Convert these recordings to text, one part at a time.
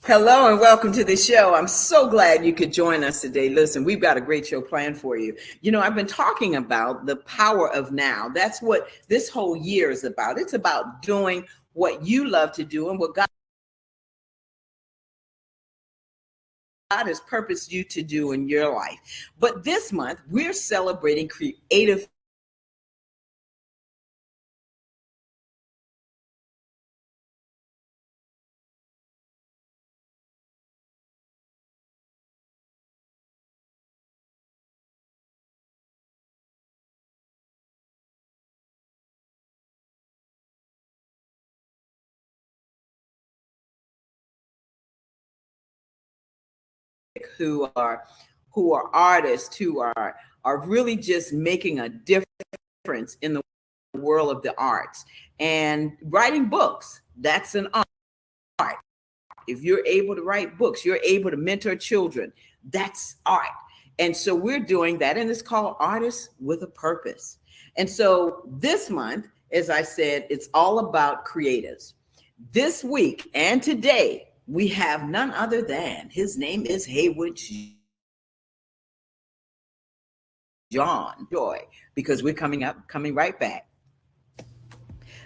Hello and welcome to the show. I'm so glad you could join us today. Listen, we've got a great show planned for you. I've been talking about the power of now. That's what this whole year is about. It's about doing what you love to do and what God has purposed you to do in your life. But this month, we're celebrating creative who are artists who are really just making a difference in the world of the arts and writing books. That's an art. If you're able to write books, you're able to mentor children. That's art. And so we're doing that, and it's called Artists with a Purpose. And so this month, as I said, it's all about creatives. This week and today, we have none other than his name is Haywood John Joy, because we're coming right back.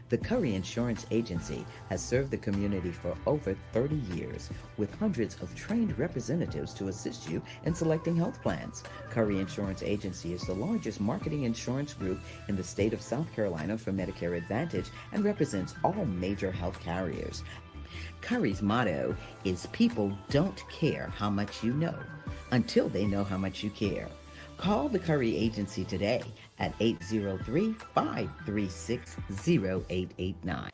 The Curry Insurance Agency has served the community for over 30 years with hundreds of trained representatives to assist you in selecting health plans. Curry Insurance Agency is the largest marketing insurance group in the state of South Carolina for Medicare Advantage and represents all major health carriers. Curry's motto is people don't care how much you know until they know how much you care. Call the Curry Agency today at 803-536-0889.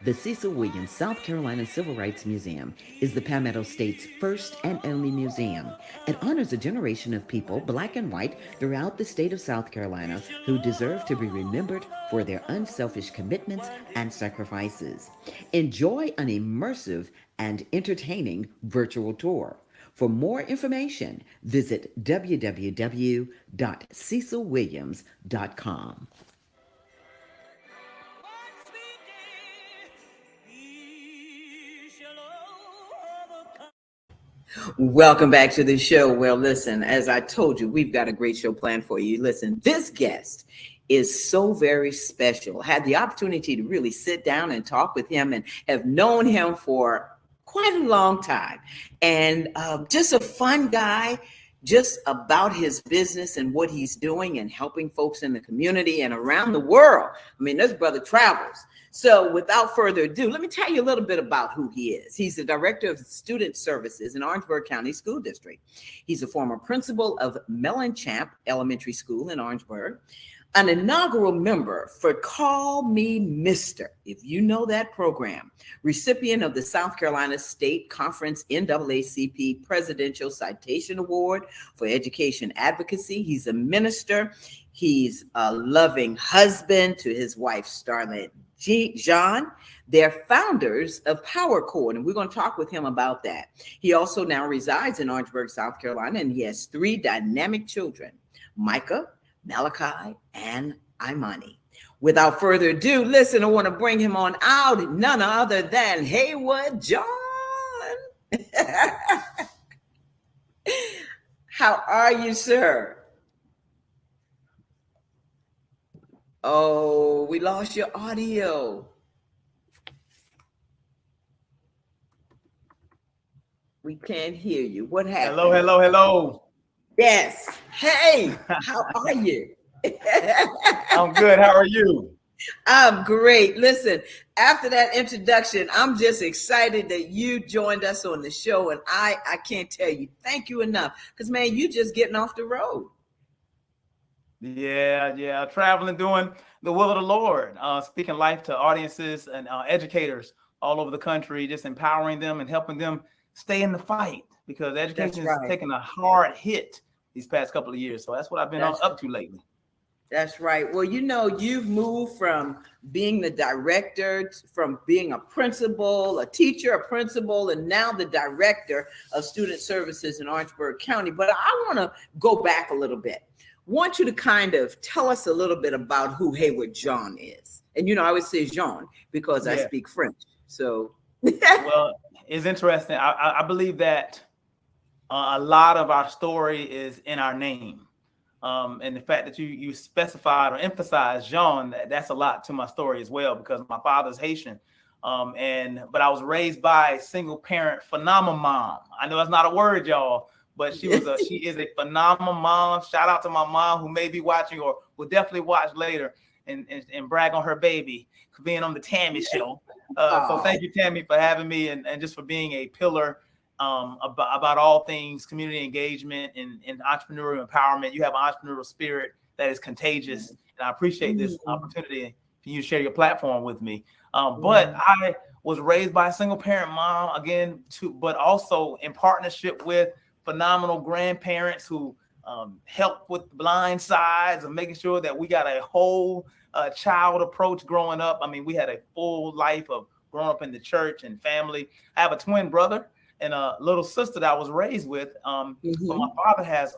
The Cecil Williams South Carolina Civil Rights Museum is the Palmetto State's first and only museum. It honors a generation of people, black and white, throughout the state of South Carolina who deserve to be remembered for their unselfish commitments and sacrifices. Enjoy an immersive and entertaining virtual tour. For more information, visit www.cecilwilliams.com. Welcome back to the show. Well, listen, as I told you, we've got a great show planned for you. Listen, this guest is so very special. Had the opportunity to really sit down and talk with him and have known him for quite a long time. And just a fun guy, just about his business and what he's doing and helping folks in the community and around the world. I mean, this brother travels. So without further ado, let me tell you a little bit about who he is. He's the director of student services in Orangeburg County School District. He's a former principal of Mellenchamp Elementary School in Orangeburg, an inaugural member for Call Me Mister, if you know that program, recipient of the South Carolina State Conference NAACP Presidential Citation Award for Education Advocacy. He's a minister. He's a loving husband to his wife, Starlet John. They're founders of Power Chord, and we're going to talk with him about that. He also now resides in Orangeburg, South Carolina, and he has 3 dynamic children, Micah, Malachi, and Imani. Without further ado, listen, I want to bring him on out, none other than Haywood John. How are you, sir? Oh, we lost your audio. We can't hear you. What happened? Hello. Yes. Hey, how are you? I'm good. How are you? I'm great. Listen, after that introduction, I'm just excited that you joined us on the show. And I can't tell you, thank you enough. Because, man, you just getting off the road. Yeah. Traveling, doing the will of the Lord, speaking life to audiences and educators all over the country, just empowering them and helping them stay in the fight, because education is taking a hard hit these past couple of years. So that's what I've been up to lately. That's right. Well, you've moved from being the director, from being a principal, a teacher, a principal, and now the director of student services in Orangeburg County. But I want to go back a little bit. Want you to kind of tell us a little bit about who Haywood John is. And, I would say Jean because I speak French. So. Well, it's interesting. I believe that a lot of our story is in our name. And the fact that you specified or emphasized Jean, that's a lot to my story as well, because my father's Haitian. But I was raised by a single parent phenomenal mom. I know that's not a word, y'all, but she is a phenomenal mom. Shout out to my mom, who may be watching or will definitely watch later and brag on her baby for being on the Tammy Show. So thank you, Tammy, for having me and just for being a pillar about all things community engagement and entrepreneurial empowerment. You have an entrepreneurial spirit that is contagious, and I appreciate this opportunity for you to share your platform with me. But I was raised by a single parent mom, again, but also in partnership with phenomenal grandparents who help with the blind sides of making sure that we got a whole child approach growing up. I mean, we had a full life of growing up in the church and family. I have a twin brother and a little sister that I was raised with. But my father has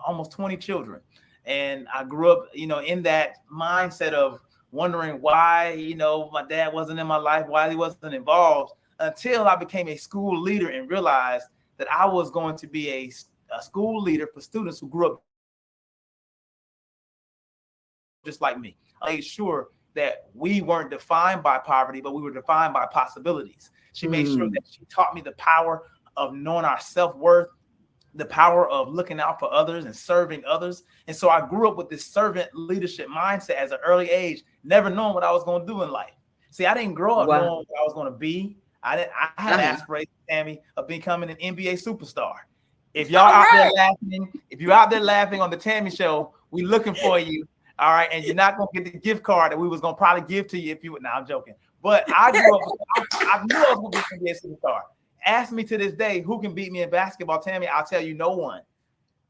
almost 20 children. And I grew up, in that mindset of wondering why, my dad wasn't in my life, why he wasn't involved, until I became a school leader and realized that I was going to be a school leader for students who grew up just like me. I made sure that we weren't defined by poverty, but we were defined by possibilities. She made sure that she taught me the power of knowing our self-worth, the power of looking out for others and serving others. And so I grew up with this servant leadership mindset as an early age, never knowing what I was going to do in life. See, I didn't grow up knowing what I was going to be. I had aspirations, Tammy, of becoming an NBA superstar. If y'all out there laughing, if you're out there laughing on the Tammy Show, we looking for you. All right. And you're not going to get the gift card that we was going to probably give to you if you would. Now I'm joking. But I grew up, I knew I was going to be a superstar. Ask me to this day, who can beat me in basketball, Tammy? I'll tell you, no one.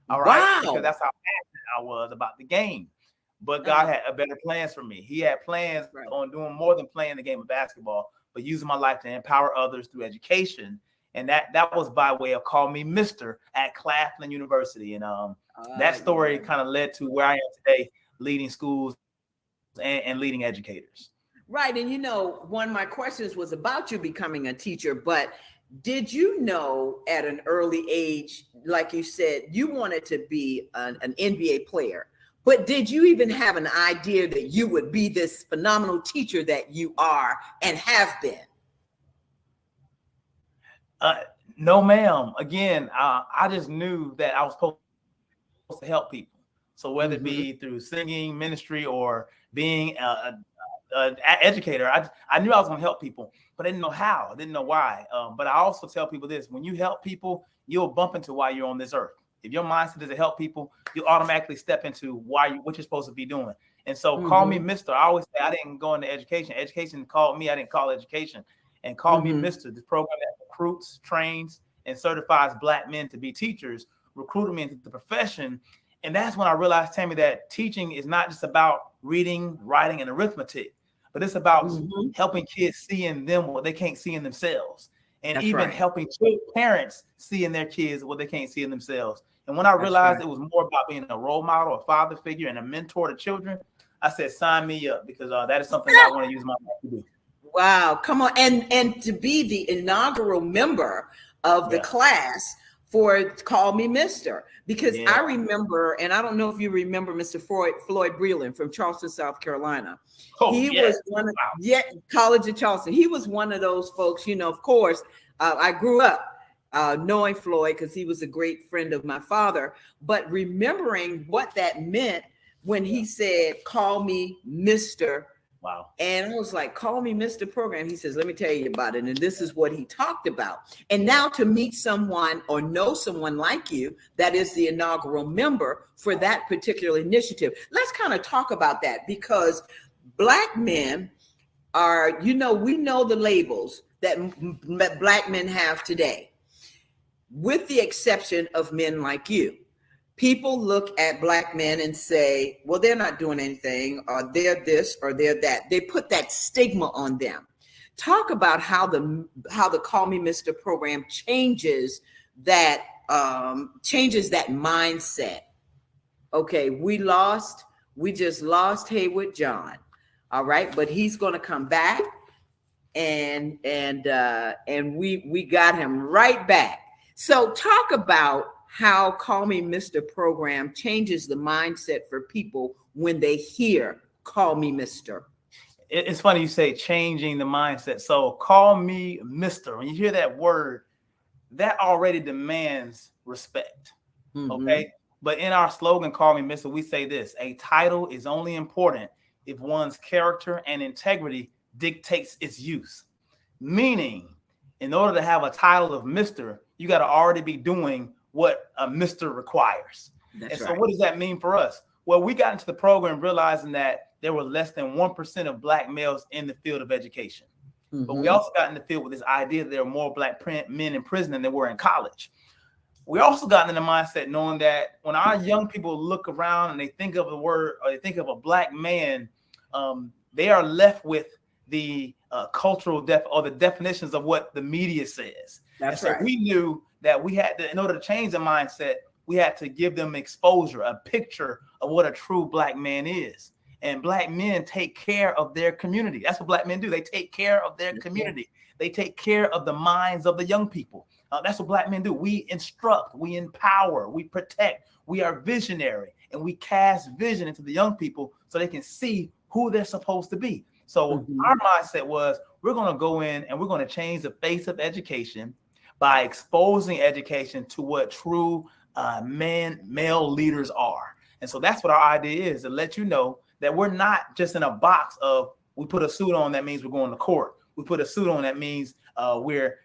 All right. Because that's how passionate I was about the game. But God had better plans for me. He had plans on doing more than playing the game of basketball, but using my life to empower others through education. And that was by way of calling me Mr. at Claflin University. And that story kind of led to where I am today, leading schools and leading educators. Right. And one of my questions was about you becoming a teacher, but did you know at an early age, like you said, you wanted to be an NBA player, but did you even have an idea that you would be this phenomenal teacher that you are and have been? No, ma'am. Again, I just knew that I was supposed to help people. So whether it be through singing, ministry, or being an educator, I knew I was going to help people, but I didn't know how. I didn't know why. But I also tell people this: when you help people, you'll bump into why you're on this earth. If your mindset is to help people, you automatically step into what you're supposed to be doing. And so call me Mr. I always say I didn't go into education. Education called me. I didn't call education. And call me Mr. This program that recruits, trains, and certifies Black men to be teachers recruited me into the profession. And that's when I realized, Tammy, that teaching is not just about reading, writing, and arithmetic, but it's about helping kids see in them what they can't see in themselves. And helping parents see in their kids what they can't see in themselves. And when I realized it was more about being a role model, a father figure, and a mentor to children, I said, sign me up, because that is something I want to use my life to do. Wow, come on. And to be the inaugural member of the class for Call Me Mr. Because I remember, and I don't know if you remember Mr. Floyd Breland from Charleston, South Carolina. He was one of College of Charleston. He was one of those folks, of course, I grew up knowing Floyd because he was a great friend of my father, but remembering what that meant when he said, call me Mr. Wow. And I was like, call me Mr. Program. He says, let me tell you about it. And this is what he talked about. And now to meet someone or know someone like you, that is the inaugural member for that particular initiative. Let's kind of talk about that, because Black men are, we know the labels that Black men have today, with the exception of men like you. People look at Black men and say, well, they're not doing anything, or they're this, or they're that. They put that stigma on them. Talk about how the Call Me Mr. program changes that mindset. Okay, we just lost Haywood John. All right, but he's going to come back. and we got him right back. So talk about how Call Me Mr. program changes the mindset for people when they hear Call Me Mr. It's funny you say changing the mindset. So call me Mr. When you hear that word, that already demands respect. Okay. But in our slogan, Call Me Mr., we say this: a title is only important if one's character and integrity dictates its use. Meaning, in order to have a title of Mr., you got to already be doing what a Mr. requires. That's and right. So what does that mean for us? Well, we got into the program realizing that there were less than 1% of Black males in the field of education. But we also got in the field with this idea that there are more Black men in prison than there were in college. We also got in the mindset knowing that when our young people look around and they think of the word, or they think of a Black man, they are left with the cultural or the definitions of what the media says. That's right. So we knew that we had to, in order to change the mindset, we had to give them exposure, a picture of what a true Black man is. And Black men take care of their community. That's what Black men do. They take care of their community. They take care of the minds of the young people. That's what Black men do. We instruct, we empower, we protect, we are visionary, and we cast vision into the young people so they can see who they're supposed to be. So our mindset was, we're going to go in and we're going to change the face of education by exposing education to what true male leaders are. And so that's what our idea is, to let you know that we're not just in a box of, we put a suit on, that means we're going to court. We put a suit on, that means we're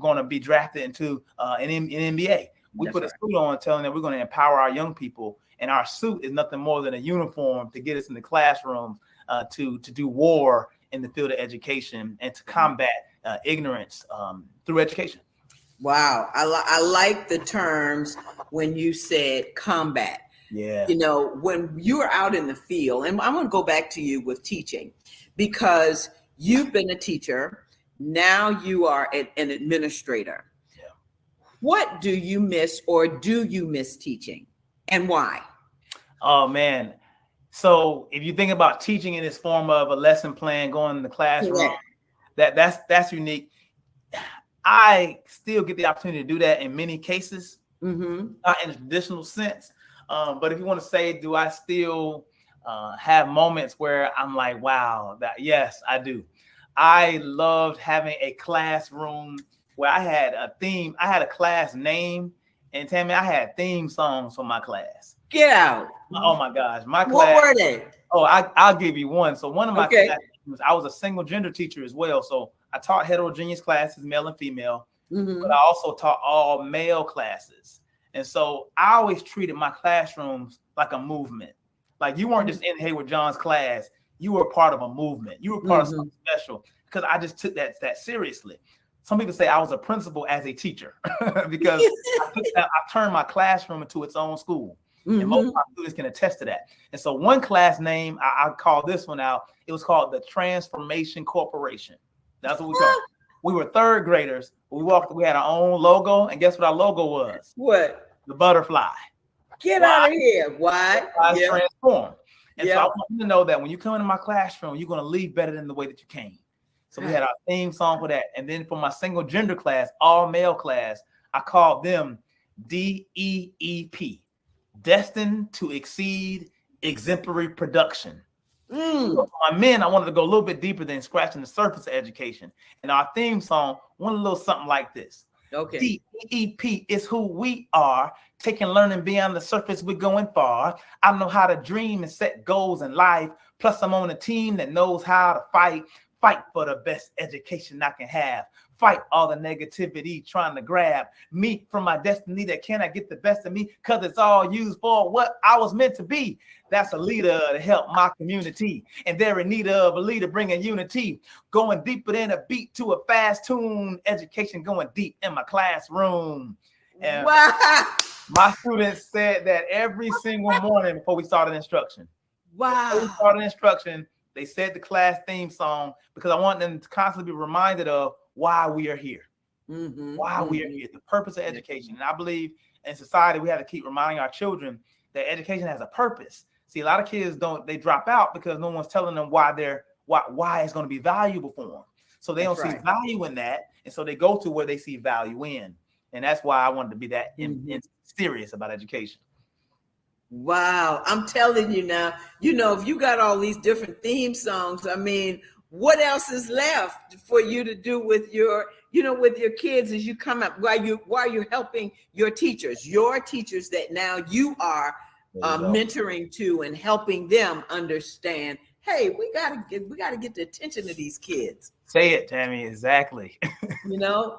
going to be drafted into an NBA. We put a suit on telling them we're going to empower our young people. And our suit is nothing more than a uniform to get us in the classroom to do war in the field of education and to combat ignorance through education. Wow. I like the terms when you said combat. Yeah. You know, when you're out in the field, and I'm going to go back to you with teaching, because you've been a teacher. Now you are an administrator. Yeah. What do you miss, or do you miss teaching, and why? Oh, man. So if you think about teaching in this form of a lesson plan, going in the classroom, that's unique. I still get the opportunity to do that in many cases, not in a traditional sense. But if you want to say, do I still have moments where I'm like, wow, yes, I do. I loved having a classroom where I had a theme. I had a class name, and Tammy, I had theme songs for my class. Get out. Oh my gosh. My class. What were they? Oh, I'll give you one. So one of my classes, I was a single gender teacher as well. So I taught heterogeneous classes, male and female, but I also taught all male classes. And so I always treated my classrooms like a movement. Like you weren't just in Hayward John's class. You were part of a movement. You were part of something special, because I just took that seriously. Some people say I was a principal as a teacher because I turned my classroom into its own school. And most of my students can attest to that. And so one class name, I call this one out. It was called the Transformation Corporation. That's what we called it. We were third graders. We had our own logo. And guess what our logo was? What? The butterfly. Get out of here. Why? Transform. And so I want you to know that when you come into my classroom, you're going to leave better than the way that you came. So we had our theme song for that. And then for my single gender class, all male class, I called them DEEP. Destined to Exceed Exemplary Production. So for my men, I wanted to go a little bit deeper than scratching the surface of education. And our theme song went a little something like this. Okay. DEP is who we are. Taking learning beyond the surface, we're going far. I know how to dream and set goals in life. Plus, I'm on a team that knows how to fight for the best education I can have. Fight all the negativity trying to grab me from my destiny that cannot get the best of me, because it's all used for what I was meant to be. That's a leader to help my community, and they're in need of a leader bringing unity, going deeper than a beat to a fast tune. Education going deep in my classroom. And my students said that every single morning before we started instruction. Before we started instruction, they said the class theme song, because I want them to constantly be reminded of why we are here. Why we are here, the purpose of education. And I believe in society, we have to keep reminding our children that education has a purpose. See, a lot of kids they drop out because no one's telling them why it's going to be valuable for them. So they don't see value in that. And so they go to where they see value in. And that's why I wanted to be that serious about education. Wow. I'm telling you now, if you got all these different theme songs, I mean, what else is left for you to do with your kids as you come up while you're helping your teachers that now you are mentoring to and helping them understand, hey, we gotta get the attention of these kids. Say it, Tammy. Exactly.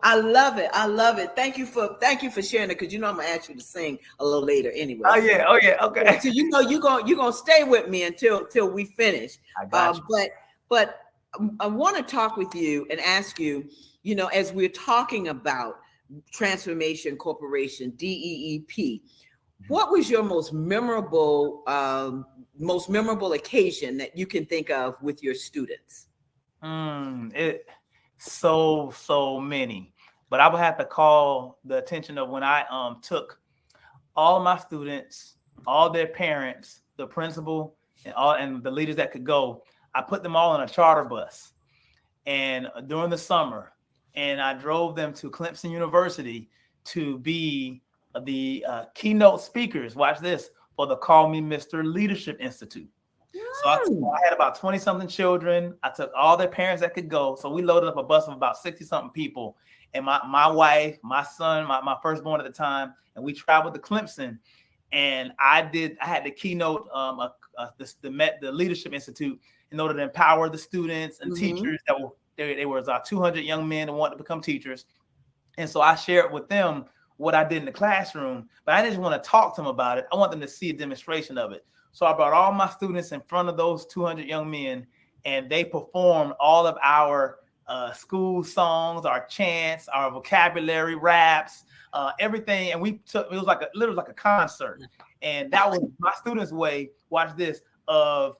I love it. Thank you for sharing it, because I'm gonna ask you to sing a little later anyway. Oh yeah. Okay. So you're gonna stay with me until we finish. I got you. But I want to talk with you and ask you, as we're talking about Transformation Corporation, DEEP, what was your most memorable occasion that you can think of with your students? So many, but I would have to call the attention of when I took all of my students, all their parents, the principal, and the leaders that could go. I put them all in a charter bus, and during the summer, and I drove them to Clemson University to be the keynote speakers. Watch this, for the Call Me Mr. Leadership Institute. So I had about 20 something children. I took all their parents that could go. So we loaded up a bus of about 60 something people, and my wife, my son, my firstborn at the time, and we traveled to Clemson. And I had the keynote the Leadership Institute in order to empower the students and teachers that were there. Was 200 young men that wanted to become teachers. And so I shared with them what I did in the classroom, but I didn't just want to talk to them about it. I want them to see a demonstration of it. So I brought all my students in front of those 200 young men, and they performed all of our school songs, our chants, our vocabulary, raps, everything. And it was literally like a concert. And that was my students' way, watch this, of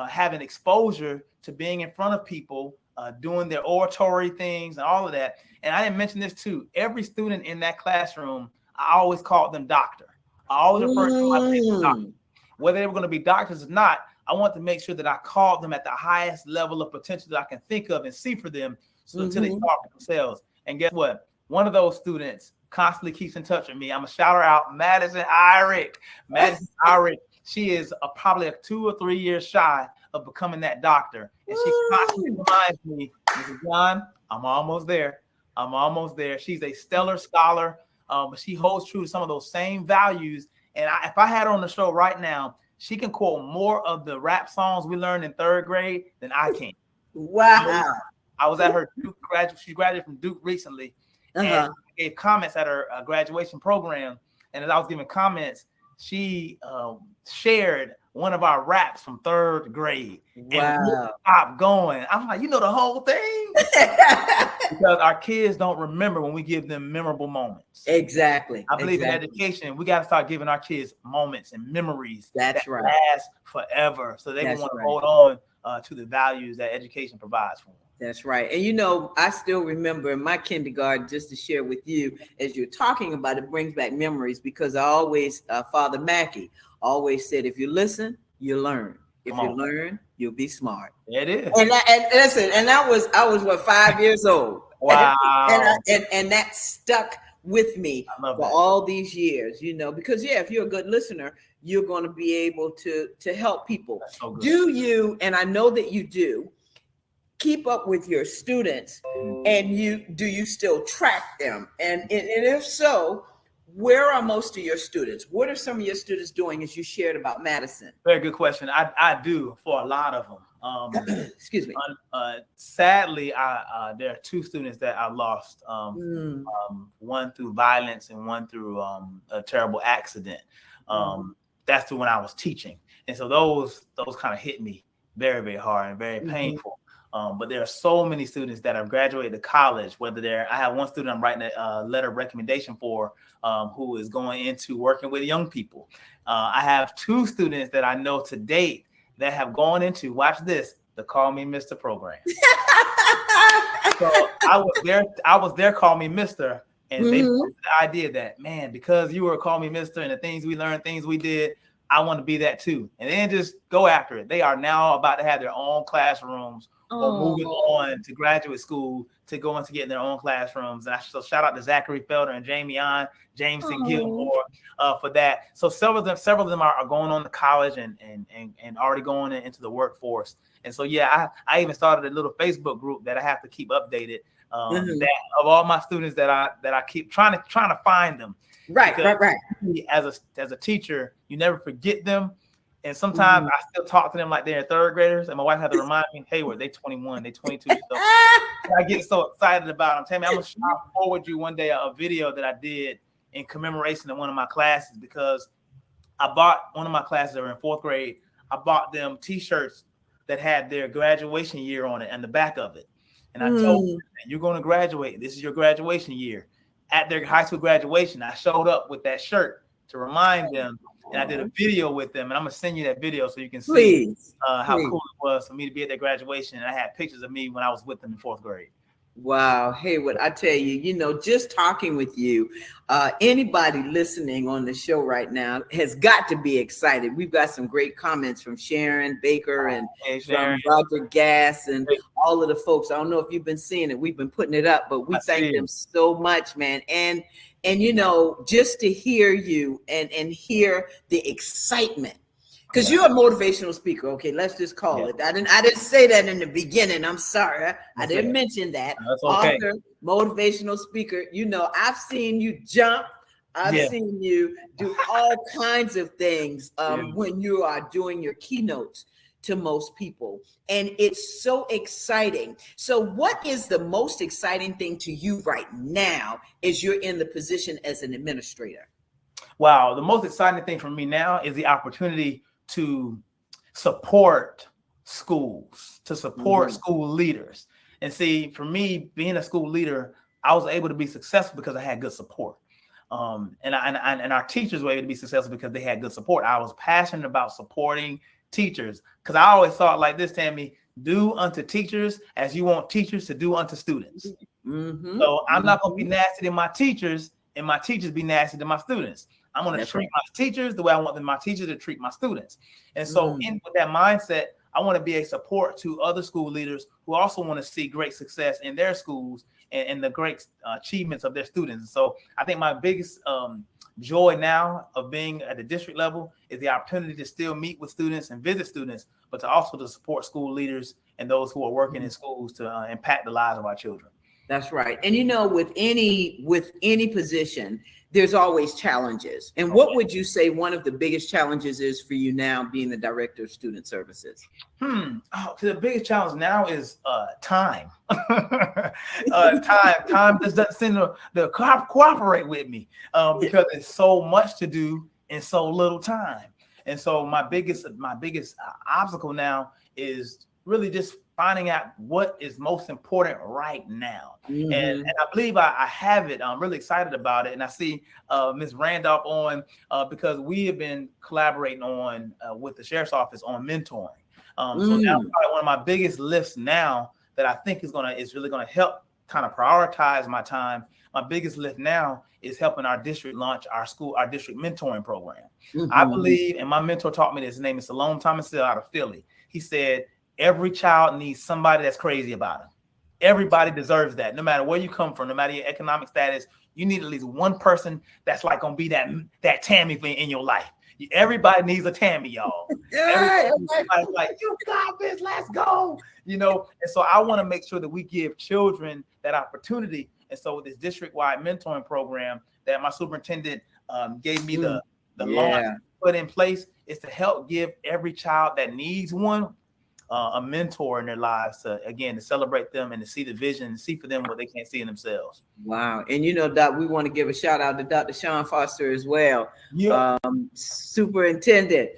having exposure to being in front of people, doing their oratory things and all of that. And I didn't mention this too. Every student in that classroom, I always called them doctor. I always referred to myself as doctor. Whether they were going to be doctors or not, I want to make sure that I called them at the highest level of potential that I can think of and see for them, so until they talk to themselves. And guess what? One of those students constantly keeps in touch with me. I'm going to shout her out, Madison Irick. Madison Irick, she is probably 2 or 3 years shy of becoming that doctor. And she constantly reminds me, Mrs. John, I'm almost there. She's a stellar scholar, but she holds true to some of those same values. And if I had her on the show right now, she can quote more of the rap songs we learned in 3rd grade than I can. Wow. I was at her Duke graduate. She graduated from Duke recently, and I gave comments at her graduation program. And as I was giving comments, she shared one of our raps from 3rd grade. Wow. And stopped going. I'm like, the whole thing? Because our kids don't remember when we give them memorable moments. Exactly. I believe in education, we got to start giving our kids moments and memories that right. last forever, so they will want to hold on to the values that education provides for them. That's right. And I still remember in my kindergarten, just to share with you, as you're talking about it, brings back memories, because I always, Father Mackey always said, if you listen, you learn. If you learn, you'll be smart. It is. And listen, and I was 5 years old. Wow. And that stuck with me for all these years, because if you're a good listener, you're going to be able to help people. So do you, and I know that you do, keep up with your students, and do you still track them? And if so, where are most of your students? What are some of your students doing, as you shared about Madison? Very good question. I do, for a lot of them. Excuse me. Sadly, there are 2 students that I lost. One through violence and one through a terrible accident. That's when I was teaching, and so those kind of hit me very, very hard and very painful. But there are so many students that have graduated to college, I have one student I'm writing a letter of recommendation for, who is going into working with young people. I have 2 students that I know to date that have gone into, watch this, the Call Me Mr. program. So I was there, Call Me Mr. And they put the idea that, man, because you were Call Me Mr. and the things we learned, things we did, I want to be that too. And then just go after it. They are now about to have their own classrooms or moving on to graduate school to go into getting their own classrooms. And so shout out to Zachary Felder and Jameson Gilmore for that. So several of them are going on to college and already going into the workforce. And so, yeah, I even started a little Facebook group that I have to keep updated. That of all my students that I keep trying to find them. Right. As a teacher, you never forget them. And sometimes I still talk to them like they're third graders. And my wife had to remind me, Hayward, they 21, they 22. So I get so excited about them. Tammy, I'm going to forward you one day a video that I did in commemoration of one of my classes, because I bought one of my classes that were in fourth grade. I bought them T-shirts that had their graduation year on it and the back of it. And I told them, you're going to graduate. This is your graduation year. At their high school graduation, I showed up with that shirt to remind them. And I did a video with them. And I'm going to send you that video so you can see how cool it was for me to be at their graduation. And I had pictures of me when I was with them in fourth grade. Wow. Haywood, I tell you, just talking with you, anybody listening on the show right now has got to be excited. We've got some great comments from Sharon Baker and from Roger Gass and all of the folks. I don't know if you've been seeing it. We've been putting it up, but we thank them so much, man. And just to hear you and hear the excitement. Because you're a motivational speaker, okay? Let's just call it. I didn't say that in the beginning. I'm sorry, I didn't mention that. That's okay. Author, motivational speaker. I've seen you jump. I've seen you do all kinds of things when you are doing your keynotes to most people, and it's so exciting. So, what is the most exciting thing to you right now as you're in the position as an administrator? Wow, the most exciting thing for me now is the opportunity to support schools, to support school leaders. And see, for me, being a school leader, I was able to be successful because I had good support. And our teachers were able to be successful because they had good support. I was passionate about supporting teachers because I always thought like this, Tammy: do unto teachers as you want teachers to do unto students. So I'm not going to be nasty to my teachers and my teachers be nasty to my students. I'm going to treat my teachers the way I want my teachers to treat my students. And so with that mindset, I want to be a support to other school leaders who also want to see great success in their schools and the great achievements of their students. So I think my biggest joy now of being at the district level is the opportunity to still meet with students and visit students, but to also to support school leaders and those who are working in schools to impact the lives of our children. That's right. And with any position, there's always challenges. And what would you say one of the biggest challenges is for you now being the director of student services? The biggest challenge now is time. Time just doesn't seem to cooperate with me because it's so much to do in so little time. And so my biggest obstacle now is really just finding out what is most important right now. And I believe I have it. I'm really excited about it. And I see Ms. Randolph on because we have been collaborating on with the Sheriff's Office on mentoring. So now probably one of my biggest lifts now that I think is really gonna help kind of prioritize my time. My biggest lift now is helping our district launch our district mentoring program. I believe, and my mentor taught me this, his name is Salome Thomas out of Philly. He said, every child needs somebody that's crazy about them. Everybody deserves that. No matter where you come from, no matter your economic status, you need at least one person that's like going to be that Tammy in your life. Everybody needs a Tammy, y'all. Everybody's like, you got this, let's go. And so I want to make sure that we give children that opportunity. And so with this district-wide mentoring program that my superintendent gave me the launch put in place is to help give every child that needs one a mentor in their lives to celebrate them and to see the vision and see for them what they can't see in themselves. Wow. And Doc, we want to give a shout out to Dr. Sean Foster as well. Superintendent,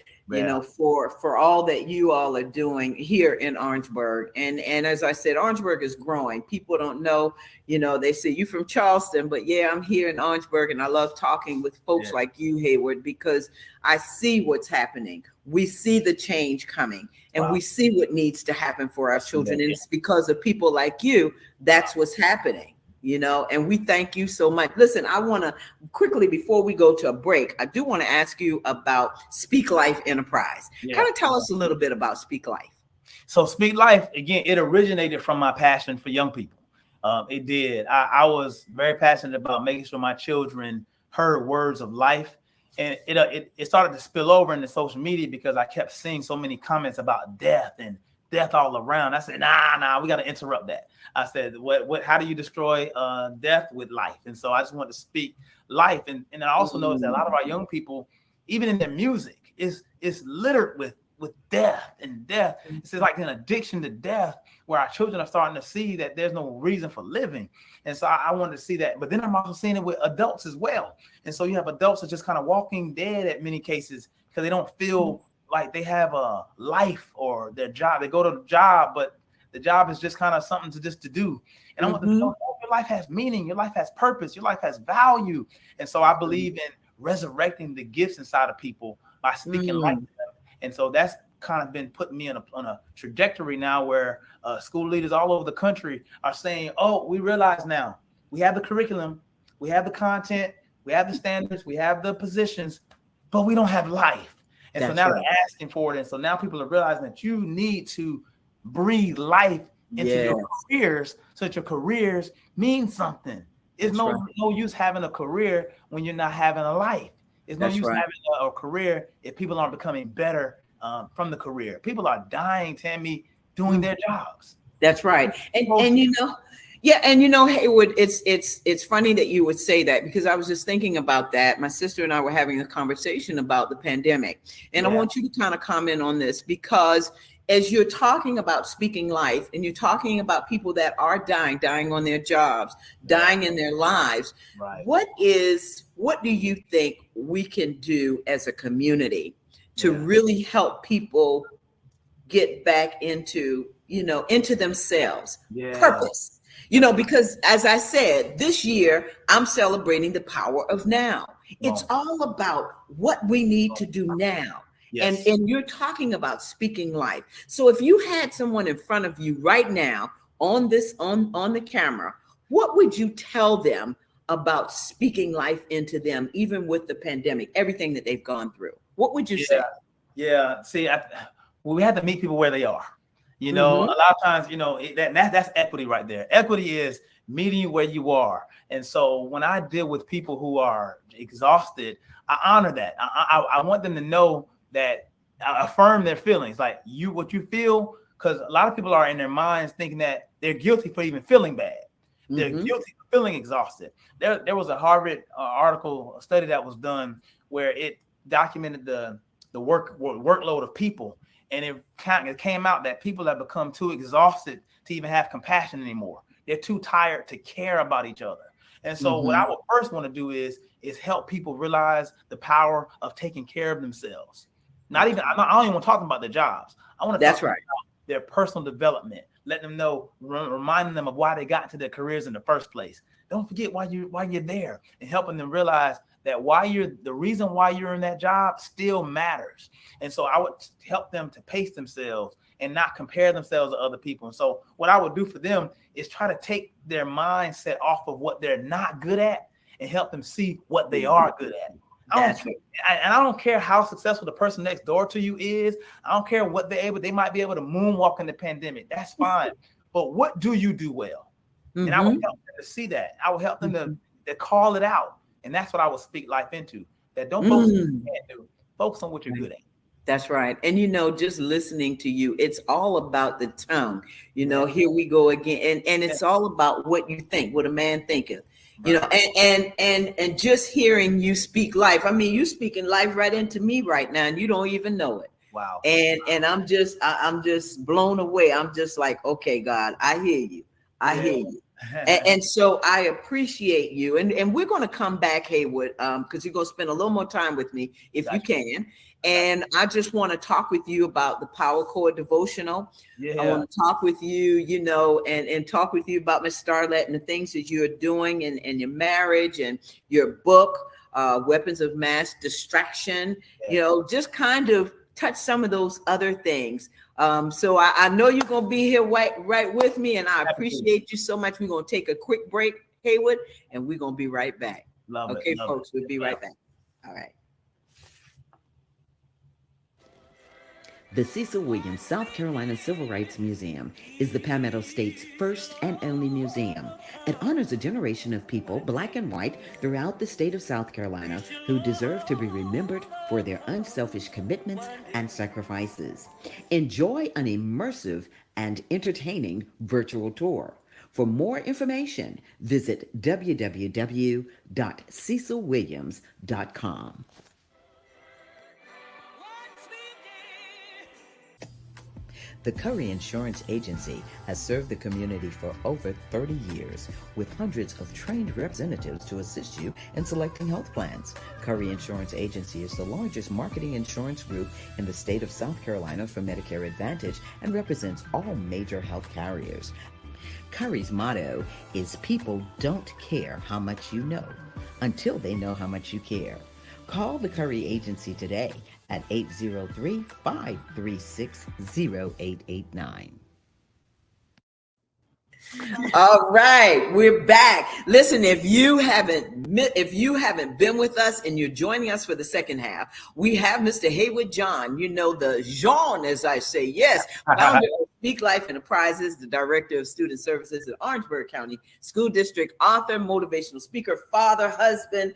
for all that you all are doing here in Orangeburg. And as I said, Orangeburg is growing. People don't know, they say you from Charleston, but I'm here in Orangeburg and I love talking with folks like you, Hayward, because I see what's happening. We see the change coming and we see what needs to happen for our children. And it's because of people like you, that's what's happening. and we thank you so much. Listen, I want to quickly, before we go to a break, I do want to ask you about Speak Life Enterprise. Kind of tell us a little bit about Speak Life. So Speak Life, again, it originated from my passion for young people. It did. I was very passionate about making sure my children heard words of life. And it started to spill over into social media because I kept seeing so many comments about death and death all around. I said, nah, we got to interrupt that. I said, how do you destroy death with life? And so I just want to speak life. And I also noticed that a lot of our young people, even in their music, is littered with death and death. It's like an addiction to death, where our children are starting to see that there's no reason for living. And so I wanted to see that. But then I'm also seeing it with adults as well. And so you have adults that just kind of walking dead at many cases because they don't feel like they have a life or their job. They go to the job, but the job is just kind of something to do. And I want to know your life has meaning, your life has purpose, your life has value. And so I believe in resurrecting the gifts inside of people by speaking life to them. And so that's kind of been putting me on a trajectory now where school leaders all over the country are saying, oh, we realize now we have the curriculum, we have the content, we have the standards, we have the positions, but we don't have life. And so now they're asking for it. And so now people are realizing that you need to breathe life into your careers so that your careers mean something. It's no use having a career when you're not having a life. It's no use having a career if people aren't becoming better from the career. People are dying, Tammy, doing their jobs. That's right. And Haywood, it's funny that you would say that, because I was just thinking about that. My sister and I were having a conversation about the pandemic, and I want you to kind of comment on this, because as you're talking about speaking life and you're talking about people that are dying on their jobs, dying in their lives, what do you think we can do as a community to really help people get back into themselves, purpose? Because as I said, this year I'm celebrating the power of now. It's all about what we need to do now. Yes. And you're talking about speaking life. So if you had someone in front of you right now on the camera, what would you tell them about speaking life into them, even with the pandemic, everything that they've gone through? What would you say? Yeah. See, we have to meet people where they are. A lot of times, that's equity right there. Equity is meeting you where you are. And so when I deal with people who are exhausted, I honor that. I want them to know that I affirm their feelings, like what you feel, because a lot of people are in their minds thinking that they're guilty for even feeling bad. They're guilty for feeling exhausted. There was a Harvard article, a study that was done where it documented the workload of people, and it came out that people have become too exhausted to even have compassion anymore. They're too tired to care about each other. And so what I would first want to do is help people realize the power of taking care of themselves. I don't even want to talk about their jobs. I want to talk about their personal development, let them know, reminding them of why they got into their careers in the first place. Don't forget why you're there, and helping them realize that the reason why you're in that job still matters. And so I would help them to pace themselves and not compare themselves to other people. And so what I would do for them is try to take their mindset off of what they're not good at and help them see what they are good at. I don't care how successful the person next door to you is. I don't care what they might be able to moonwalk in the pandemic. That's fine. But what do you do well? And I would help them to see that. I would help them to call it out. And that's what I would speak life into. That don't focus on what you can't do. Focus on what you're good at. That's right. And, just listening to you, it's all about the tongue. Here we go again. And it's all about what you think, what a man thinketh. And just hearing you speak life. I mean, you speaking life right into me right now, and you don't even know it. Wow. And I'm just blown away. I'm just like, okay, God, I hear you. I hear you. And so I appreciate you. And we're going to come back, Haywood, because you're going to spend a little more time with me if you can. And I just want to talk with you about the Power Core devotional. I want to talk with you, and talk with you about Miss Starlet and the things that you're doing and your marriage and your book, Weapons of Mass Distraction, just kind of touch some of those other things. So I know you're going to be here right with me, and I appreciate you so much. We're going to take a quick break, Haywood, and we're going to be right back. Love okay, it. folks, we'll be right back. All right. The Cecil Williams South Carolina Civil Rights Museum is the Palmetto State's first and only museum. It honors a generation of people, black and white, throughout the state of South Carolina who deserve to be remembered for their unselfish commitments and sacrifices. Enjoy an immersive and entertaining virtual tour. For more information, visit www.cecilwilliams.com. The Curry Insurance Agency has served the community for over 30 years with hundreds of trained representatives to assist you in selecting health plans. Curry Insurance Agency is the largest marketing insurance group in the state of South Carolina for Medicare Advantage and represents all major health carriers. Curry's motto is people don't care how much you know until they know how much you care. Call the Curry Agency today at 803-536-0889. All right, we're back. Listen, if you haven't been with us and you're joining us for the second half, we have Mr. Haywood John, the Jean, as I say, yes, founder of Speak Life Enterprises, the director of student services at Orangeburg County School District, author, motivational speaker, father, husband,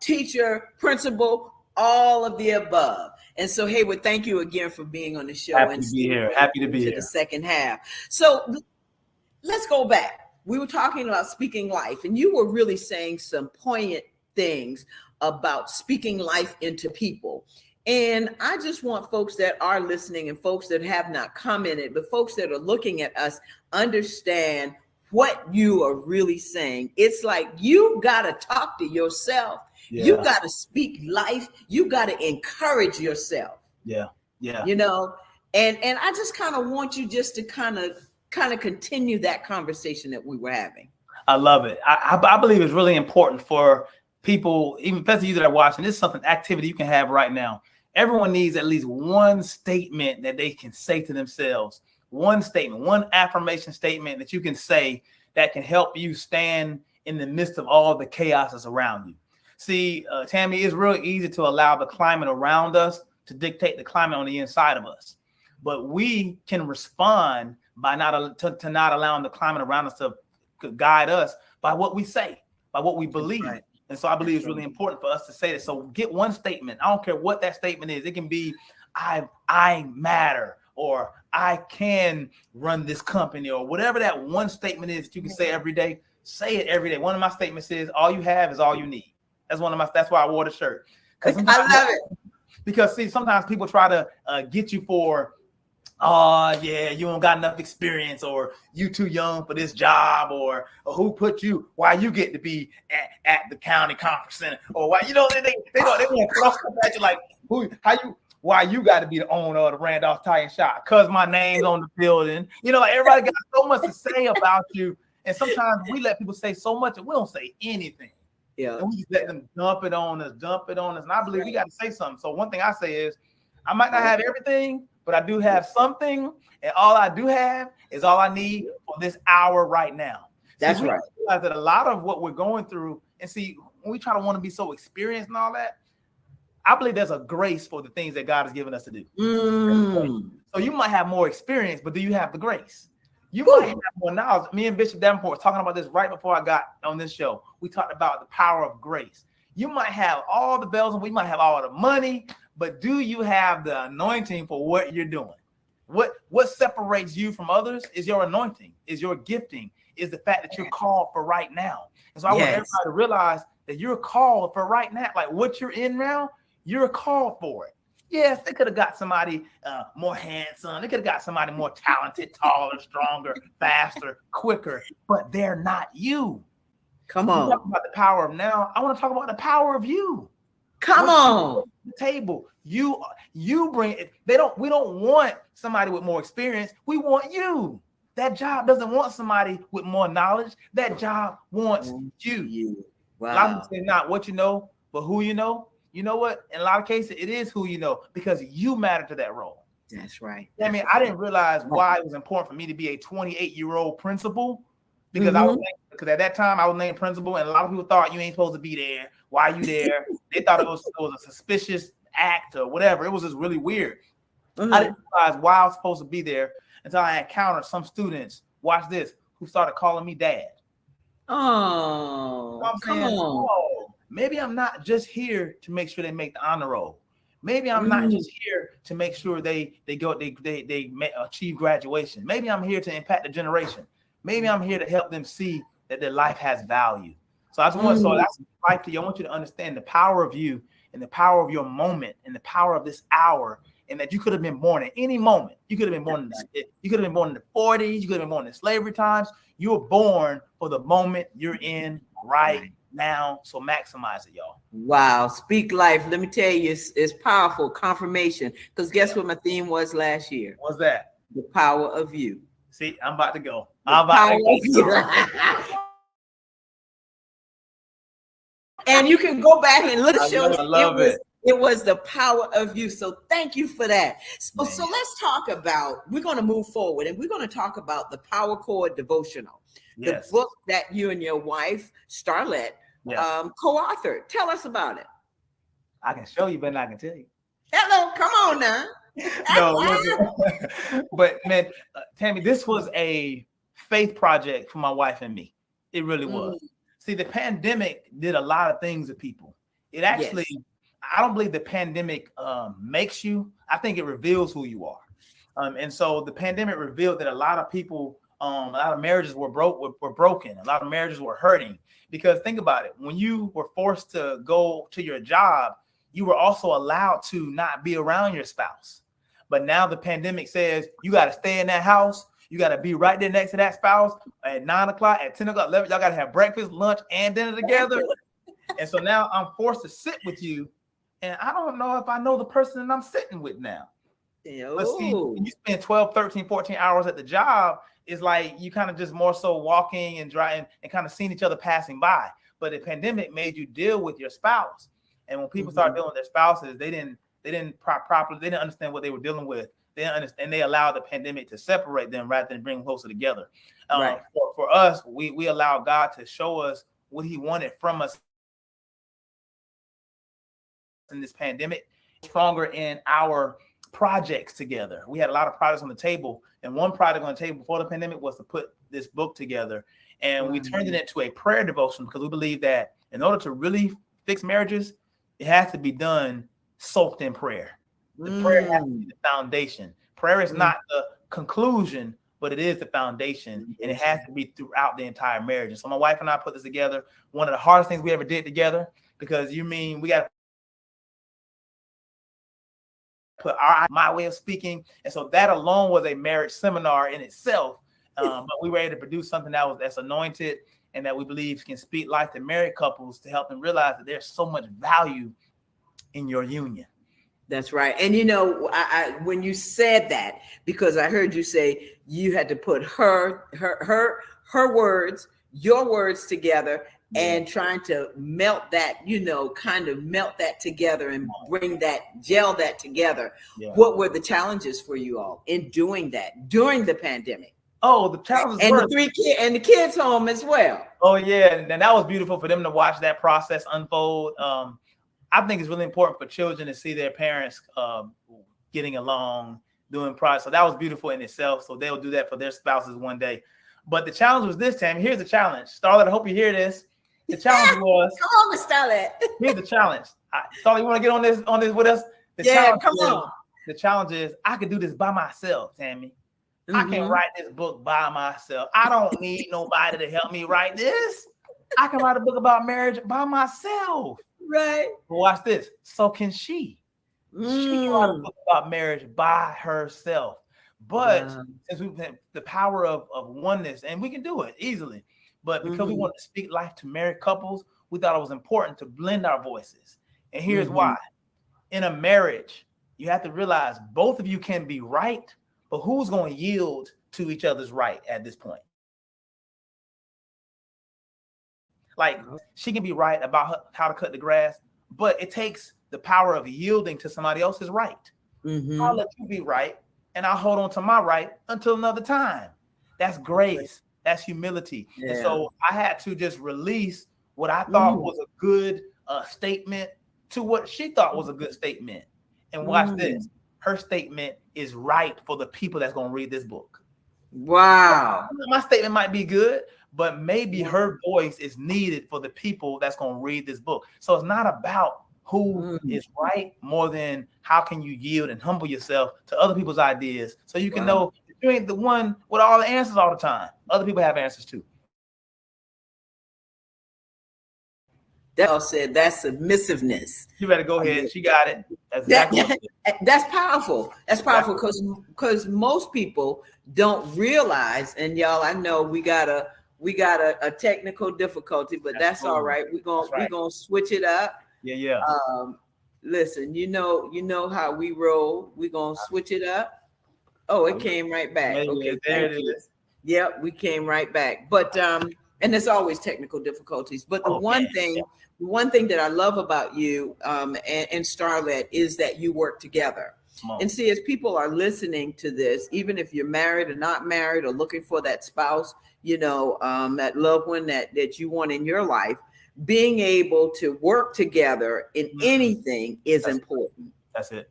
teacher, principal, all of the above. And so, Haywood, thank you again for being on the show. Happy to be here. Happy to be here. The second half. So let's go back. We were talking about speaking life, and you were really saying some poignant things about speaking life into people. And I just want folks that are listening and folks that have not commented, but folks that are looking at us, understand what you are really saying. It's like you got to talk to yourself. Yeah. You got to speak life. You got to encourage yourself. Yeah. And I just kind of want you just to kind of continue that conversation that we were having. I love it. I believe it's really important for people, even especially you that are watching. This is something activity you can have right now. Everyone needs at least one statement that they can say to themselves. One statement, one affirmation statement that you can say that can help you stand in the midst of all the chaos that's around you. See, Tammy, it's real easy to allow the climate around us to dictate the climate on the inside of us. But we can respond by not allowing the climate around us to guide us by what we say, by what we believe. Right. And so I believe it's really important for us to say that. So get one statement. I don't care what that statement is. It can be, I matter, or I can run this company, or whatever that one statement is that you can say every day. Say it every day. One of my statements is, all you have is all you need. That's why I wore the shirt. I love it. Because see, sometimes people try to get you for, you don't got enough experience, or you too young for this job, or who put you, why you get to be at the county conference center, or why, they want to throw stuff at you like, why you got to be the owner of the Randolph Tire Shop, because my name's on the building. Like everybody got so much to say about you. And sometimes we let people say so much and we don't say anything. Yeah. And we just let them dump it on us. And I believe we got to say something. So one thing I say is, I might not have everything, but I do have something. And all I do have is all I need for this hour right now. That's right. We realize that a lot of what we're going through, and see, when we try to want to be so experienced and all that, I believe there's a grace for the things that God has given us to do. So you might have more experience, but do you have the grace? You might have more knowledge. Me and Bishop Davenport were talking about this right before I got on this show. We talked about the power of grace. You might have all the bells and we might have all the money, but do you have the anointing for what you're doing? What separates you from others is your anointing, is your gifting, is the fact that you're called for right now. And so I want everybody to realize that you're called for right now. Like what you're in now, you're called for it. Yes, they could have got somebody more handsome. They could have got somebody more talented, taller, stronger, faster, quicker, but they're not you. Come on. We talk about the power of now. I want to talk about the power of you. Come on. The table. You bring it. We don't want somebody with more experience. We want you. That job doesn't want somebody with more knowledge. That job wants you. Wow. A lot of people say not what you know, but who you know. You know what? In a lot of cases, it is who you know, because you matter to that role. That's right. I mean, I didn't realize why it was important for me to be a 28-year-old principal because because at that time I was named principal, and a lot of people thought you ain't supposed to be there. Why are you there? They thought it was a suspicious act or whatever. It was just really weird. I didn't realize why I was supposed to be there until I encountered some students, watch this, who started calling me dad. Oh, come on. Oh, maybe I'm not just here to make sure they make the honor roll. Maybe I'm not just here to make sure they achieve graduation. Maybe I'm here to impact the generation. Maybe I'm here to help them see that their life has value. So I just want that's life to you. I want you to understand the power of you and the power of your moment and the power of this hour, and that you could have been born at any moment. You could have been born you could have been born in the 40s. You could have been born in slavery times. You were born for the moment you're in right now. So maximize it, y'all. Wow. Speak life. Let me tell you, it's powerful confirmation. Because guess what my theme was last year? What's that? The power of you. See, I'm about to go. And you can go back and look at shows. I love it. It was the power of you. So thank you for that. So let's talk about, we're going to move forward and we're going to talk about the Power Core Devotional, the book that you and your wife, Starlet, co-authored. Tell us about it. I can show you, but I can tell you. Hello, come on now. No, but man, Tammy, this was a faith project for my wife and me. It really was. See, the pandemic did a lot of things to people. It actually, I don't believe the pandemic makes you. I think it reveals who you are. And so the pandemic revealed that a lot of people, a lot of marriages were broken. A lot of marriages were hurting. Because think about it. When you were forced to go to your job, you were also allowed to not be around your spouse. But now the pandemic says you got to stay in that house. You got to be right there next to that spouse at 9 o'clock, at 10 o'clock, 11. Y'all got to have breakfast, lunch, and dinner together. And so now I'm forced to sit with you. And I don't know if I know the person that I'm sitting with now. But see, when you spend 12, 13, 14 hours at the job, it's like you kind of just more so walking and driving and kind of seeing each other passing by. But the pandemic made you deal with your spouse. And when people started dealing with their spouses, they didn't properly, they didn't understand what they were dealing with. They didn't understand. They allowed the pandemic to separate them rather than bring them closer together. For us, we allowed God to show us what He wanted from us in this pandemic, stronger in our projects together. We had a lot of projects on the table, and one project on the table before the pandemic was to put this book together, and we turned it into a prayer devotion because we believe that in order to really fix marriages, it has to be done soaked in prayer. The prayer has to be the foundation. Prayer is not the conclusion, but it is the foundation, and it has to be throughout the entire marriage. And so my wife and I put this together. One of the hardest things we ever did together, because we got to put my way of speaking. And so that alone was a marriage seminar in itself. But we were able to produce something that's anointed and that we believe can speak life to married couples to help them realize that there's so much value in your union. That's right. And you know, I when you said that, because I heard you say you had to put her words, your words together, and trying to melt that, kind of melt that together and gel that together. Yeah. What were the challenges for you all in doing that during the pandemic? Oh, the challenges and the kids home as well. Oh yeah, and that was beautiful for them to watch that process unfold. I think it's really important for children to see their parents getting along, doing projects. So that was beautiful in itself. So they'll do that for their spouses one day. But the challenge was this, Tammy. Here's the challenge. Starlet, I hope you hear this. The challenge was. Come on, Starlet. Here's the challenge. Starlet, you want to get on this with us? Come on. The challenge is I could do this by myself, Tammy. I can write this book by myself. I don't need nobody to help me write this. I can write a book about marriage by myself. Right. But watch this. So can she. She can write a book about marriage by herself. But since we've had the power of oneness, and we can do it easily, but because we want to speak life to married couples, we thought it was important to blend our voices. And here's why. In a marriage, you have to realize both of you can be right, but who's going to yield to each other's right at this point? Like, she can be right about how to cut the grass, but it takes the power of yielding to somebody else's right. I'll let you be right, and I'll hold on to my right until another time. That's grace. That's humility. Yeah. And so I had to just release what I thought was a good statement to what she thought was a good statement. And watch this. Her statement is right for the people that's going to read this book. Wow. My statement might be good, but maybe her voice is needed for the people that's going to read this book. So it's not about who is right more than how can you yield and humble yourself to other people's ideas so you can know you ain't the one with all the answers all the time. Other people have answers too. That said, that's submissiveness. You better go ahead. She got it. That's exactly that's powerful. That's powerful because most people don't realize. And y'all, I know we got a technical difficulty, but that's all right. We're gonna switch it up. Yeah. Listen, you know how we roll. We're gonna switch it up. Oh, it came right back. Okay, there it is. Yep, we came right back. But and there's always technical difficulties. But the one thing that I love about you and Starlet is that you work together. And see, as people are listening to this, even if you're married or not married or looking for that spouse, that loved one that you want in your life, being able to work together in anything is important. That's it.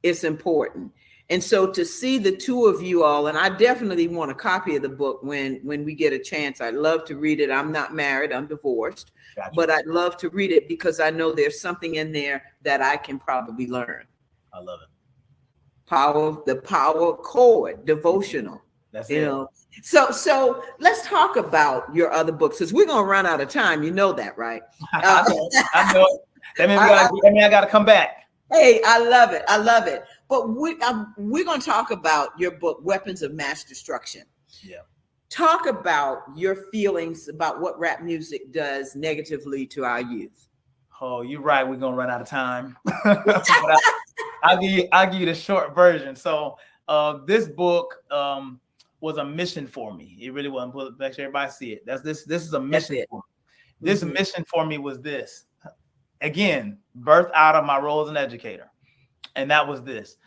It's important. And so to see the two of you all, and I definitely want a copy of the book when we get a chance. I'd love to read it. I'm not married, I'm divorced, but I'd love to read it because I know there's something in there that I can probably learn. I love it. The power chord, devotional. That's it. So let's talk about your other books because we're gonna run out of time. You know that, right? I know it. That means I gotta come back. Hey, I love it. But we're going to talk about your book, Weapons of Mass Destruction. Yeah. Talk about your feelings about what rap music does negatively to our youth. Oh, you're right. We're going to run out of time. I'll give you the short version. So this book was a mission for me. It really was. Make sure everybody see it. This is a mission for me. This mission for me was this. Again, birthed out of my role as an educator. And that was this.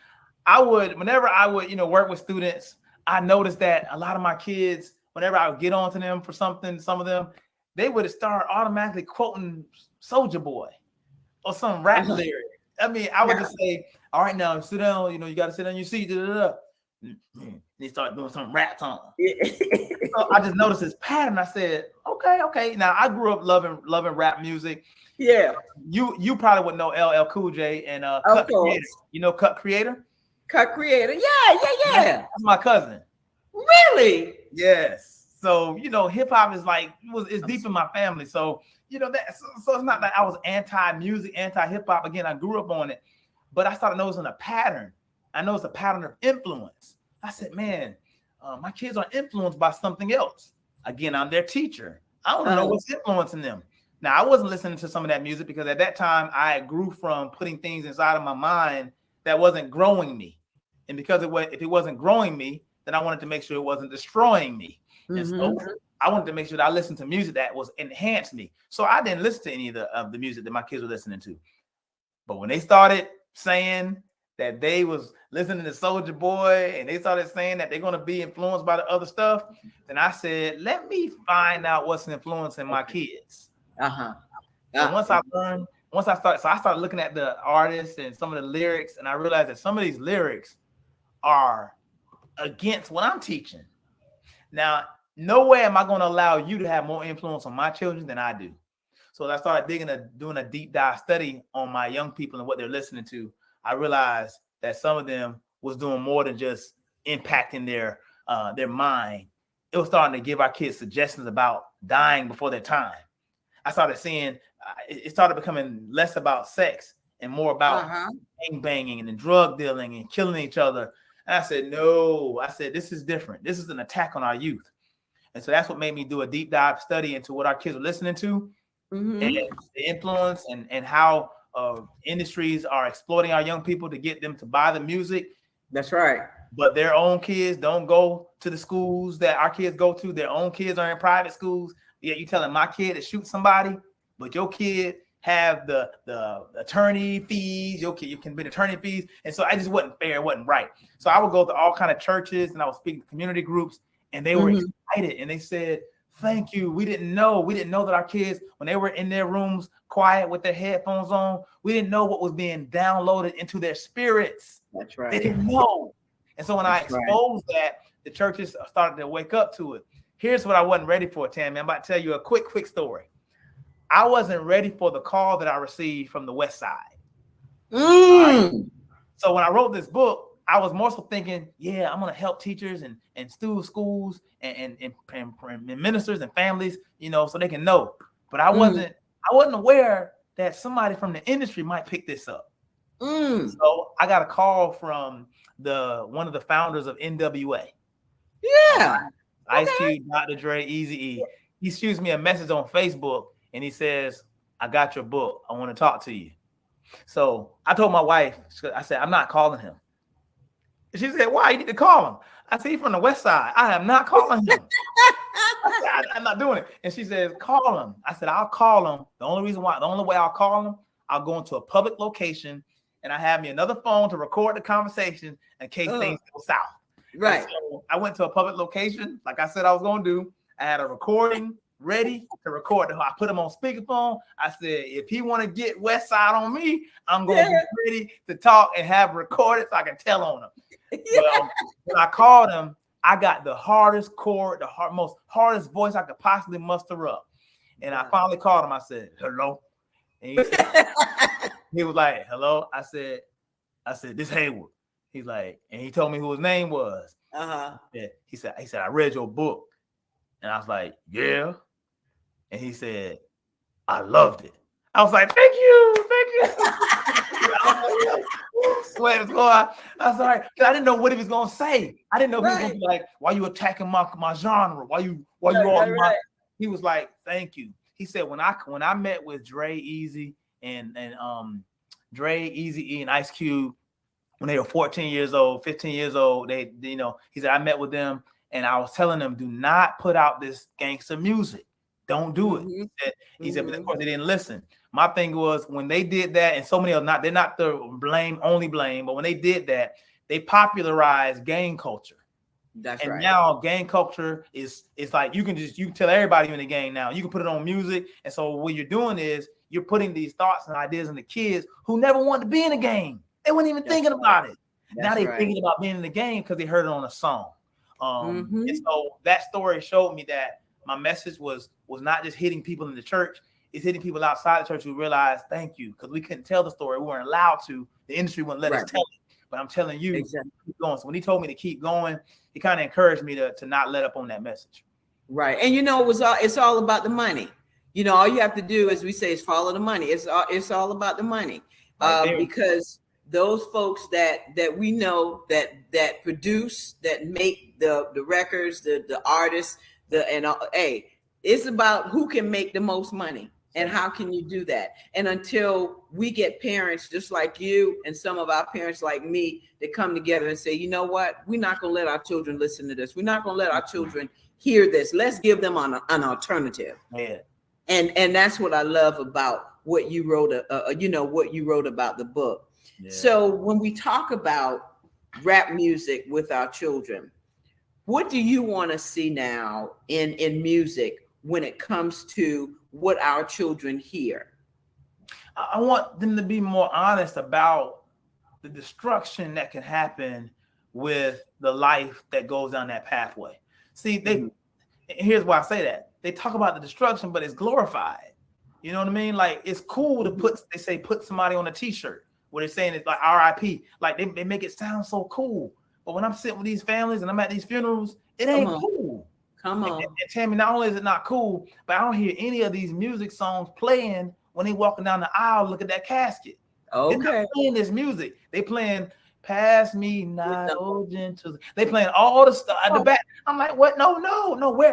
Whenever I would, work with students, I noticed that a lot of my kids, whenever I would get on to them for something, some of them, they would start automatically quoting Soulja Boy or some rap lyric. I mean, I would just say, all right, now sit down, you got to sit on your seat. They start doing some rap song. So I just noticed this pattern. I said, okay. Now I grew up loving rap music. Yeah. You probably would know LL Cool J and Cut Creator. You know Cut Creator? Cut Creator. Yeah. That's my cousin. Really? Yes. So, hip hop is it's deep in my family. So, that so it's not like I was anti-music, anti-hip hop. Again, I grew up on it, but I started noticing a pattern. I noticed a pattern of influence. I said, man, my kids are influenced by something else. Again, I'm their teacher. I want to know what's influencing them. Now, I wasn't listening to some of that music because at that time I grew from putting things inside of my mind that wasn't growing me. And because if it wasn't growing me, then I wanted to make sure it wasn't destroying me. And so I wanted to make sure that I listened to music that was enhanced me. So I didn't listen to any of the music that my kids were listening to. But when they started saying that they was listening to Soulja Boy and they started saying that they're going to be influenced by the other stuff, then I said, let me find out what's influencing my kids. And once I started looking at the artists and some of the lyrics, and I realized that some of these lyrics are against what I'm teaching. Now, no way am I going to allow you to have more influence on my children than I do. So as I started doing a deep dive study on my young people and what they're listening to, I realized that some of them was doing more than just impacting their mind. It was starting to give our kids suggestions about dying before their time. I started seeing it started becoming less about sex and more about banging and drug dealing and killing each other. And I said, no, this is different. This is an attack on our youth. And so that's what made me do a deep dive study into what our kids are listening to and the influence and how industries are exploiting our young people to get them to buy the music. That's right. But their own kids don't go to the schools that our kids go to. Their own kids are in private schools. Yeah, you telling my kid to shoot somebody, but your kid have the attorney fees. Your kid, you can be attorney fees. And so I just wasn't fair. It wasn't right. So I would go to all kind of churches and I would speak to community groups and they were excited, and they said, "Thank you. We didn't know that our kids, when they were in their rooms quiet with their headphones on, we didn't know what was being downloaded into their spirits. That's right. They didn't know." And so when I exposed that, the churches started to wake up to it. Here's what I wasn't ready for, Tammy. I'm about to tell you a quick story. I wasn't ready for the call that I received from the West Side. Right? So when I wrote this book, I was more so thinking, yeah, I'm going to help teachers and schools and ministers and families, so they can know. But I wasn't aware that somebody from the industry might pick this up. So I got a call from one of the founders of NWA. Yeah. Ice Cube, Dr. Dre, Eazy-E. He shoots me a message on Facebook and he says, "I got your book. I want to talk to you." So I told my wife, I said, "I'm not calling him." She said, "Why? You need to call him." I said, "He's from the West Side. I am not calling him." I said, "I'm not doing it." And she says, "Call him." I said, "I'll call him. The only way I'll call him, I'll go into a public location and I have me another phone to record the conversation in case things go south." Right. So I went to a public location, like I said I was going to do. I had a recording ready to record. I put him on speakerphone. I said, if he want to get West Side on me, I'm going to be ready to talk and have recorded so I can tell on him. Well, when I called him, I got the hardest chord, most hardest voice I could possibly muster up. And I finally called him. I said, "Hello." And he was like, "Hello." I said, "This Haywood." He's like, and he told me who his name was. He said, "I read your book." And I was like, "Yeah." And he said, "I loved it." I was like, "Thank you. Sweat was going. I was like, I didn't know what he was gonna say. I didn't know if he was gonna be like, "Why you attacking my genre? Why you all?" He was like, "Thank you." He said, when I met with Dre, Easy, and Dre, Eazy-E, and Ice Cube when they were 14 years old, 15 years old, he said, I met with them and I was telling them, do not put out this gangster music. Don't do it. He said, but of course they didn't listen. My thing was when they did that, and so many of them, they're not the only blame, but when they did that, they popularized gang culture. That's and right. Now gang culture is like you can tell everybody in the gang now. You can put it on music. And so what you're doing is you're putting these thoughts and ideas in the kids who never wanted to be in a gang. They weren't even thinking about it. Now they're thinking about being in the game because they heard it on a song. And so that story showed me that my message was not just hitting people in the church, it's hitting people outside the church who realized, thank you, because we couldn't tell the story. We weren't allowed to. The industry wouldn't let us tell it. But I'm telling you, keep going. So when he told me to keep going, he kind of encouraged me to not let up on that message. Right. And it's all about the money. All you have to do, as we say, is follow the money. It's all about the money. Because those folks that we know that produce, that make the records, the artists, it's about who can make the most money and how can you do that. And until we get parents just like you and some of our parents like me that come together and say, you know what, we're not going to let our children listen to this. We're not going to let our children hear this. Let's give them an alternative. Yeah. And that's what I love about what you wrote, what you wrote about the book. Yeah. So when we talk about rap music with our children, what do you want to see now in music when it comes to what our children hear? I want them to be more honest about the destruction that can happen with the life that goes down that pathway. See, here's why I say that. They talk about the destruction, but it's glorified. You know what I mean? Like, it's cool to put somebody on a t-shirt where they're saying it's like RIP. Like they make it sound so cool. But when I'm sitting with these families and I'm at these funerals, it ain't cool. Come on. And Tammy, not only is it not cool, but I don't hear any of these music songs playing when they walking down the aisle, look at that casket. Okay. They're not playing this music. They playing Pass Me Not Oh Gentle. They playing all the stuff at the back. I'm like, what? No.